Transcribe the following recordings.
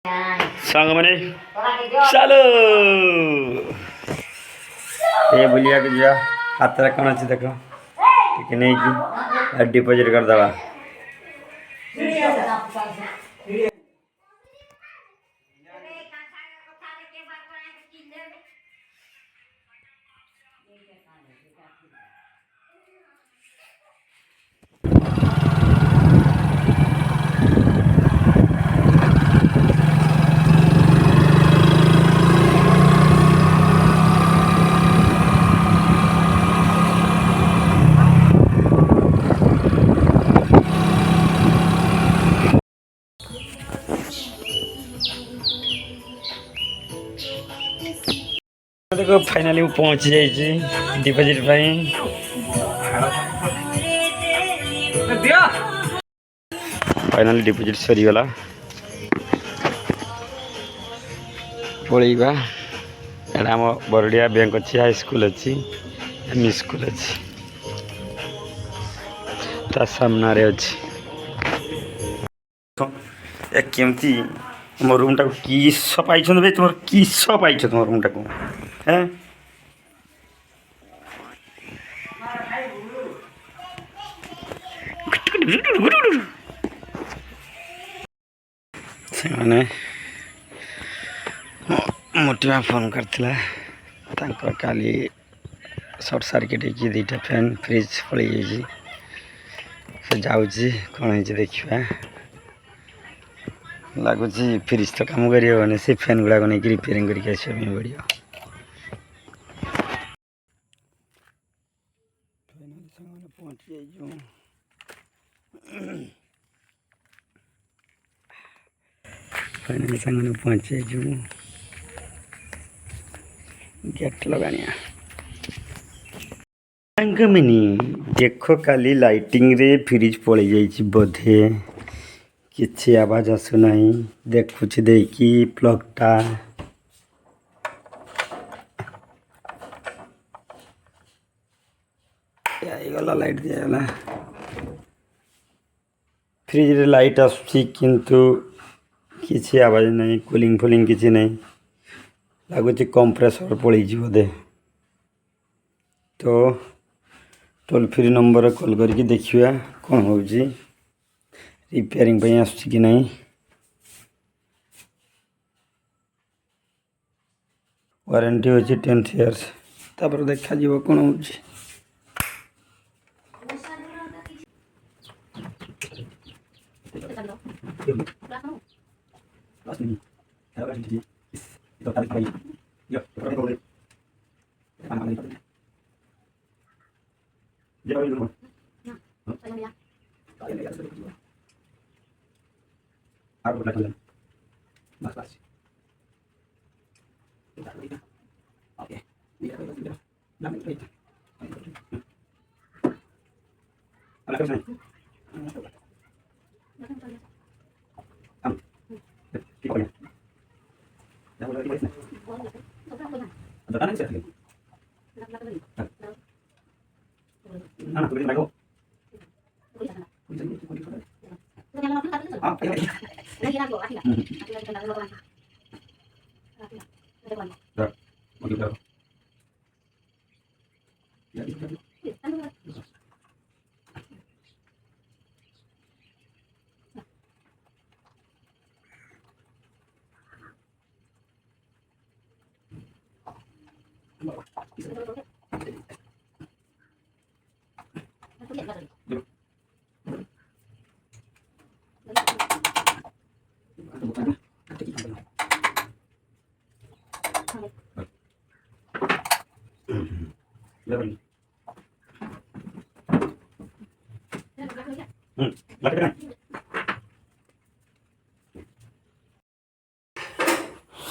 सांग मैंने चलो ये बुलिया के जा हाथ कौन अच्छी देख टे नहीं कि डिपोजिट करदे देखो फाइनाली मैं पहुंच जाइए डिपोजिट फाइनाली डिपोजिट सरीगला पड़ेगा एटा आम बरडिया बैंक अच्छी हाई स्कूल अच्छी एम स्कूल अच्छी ता सामने अच्छी केमती तुम रूम टाक किस पाई भाई तुम किस पाई तुम रूम टाक हैं से मोटिया फोन करथिला तांकर काली शॉर्ट सर्किट की दुईटा फैन फ्रिज पड़ से जाऊँगी कौन है देखा लगुच फ्रिज तो कम कर से फैन गुड़ाक नहीं रिपेयरिंग करके आसवाई पड़ो फाइनाली सांग पहुँच जाइए गेट लगानिया मिनी देख काली लाइटिंग रे फ्रिज पड़ जाइए बोधे किसी आवाज आसुना देखुच देखी प्लगटा गला लाइट दिगला फ्रिज रे लाइट आसुची किंतु किसी आवाज नहीं कूलिंग फुलिंग किसी नहीं लगुच कंप्रेसर पड़ी बोधे तो टोल फ्री नंबर कॉल करके देखिए कौन हो रिपेयरिंग पे आसुची कि नहीं वारंटी होची 10 इयर्स तापर देखा जीव कौन हो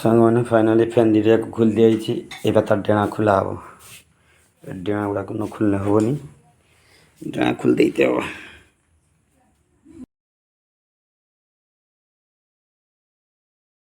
सांग मैंने फाइनाली फैन दीटा को खोल दिखाई एवं तार डेणा खोला हम डेणा गुड़ाक न खोलने हेनी डेणा खोल देते हम।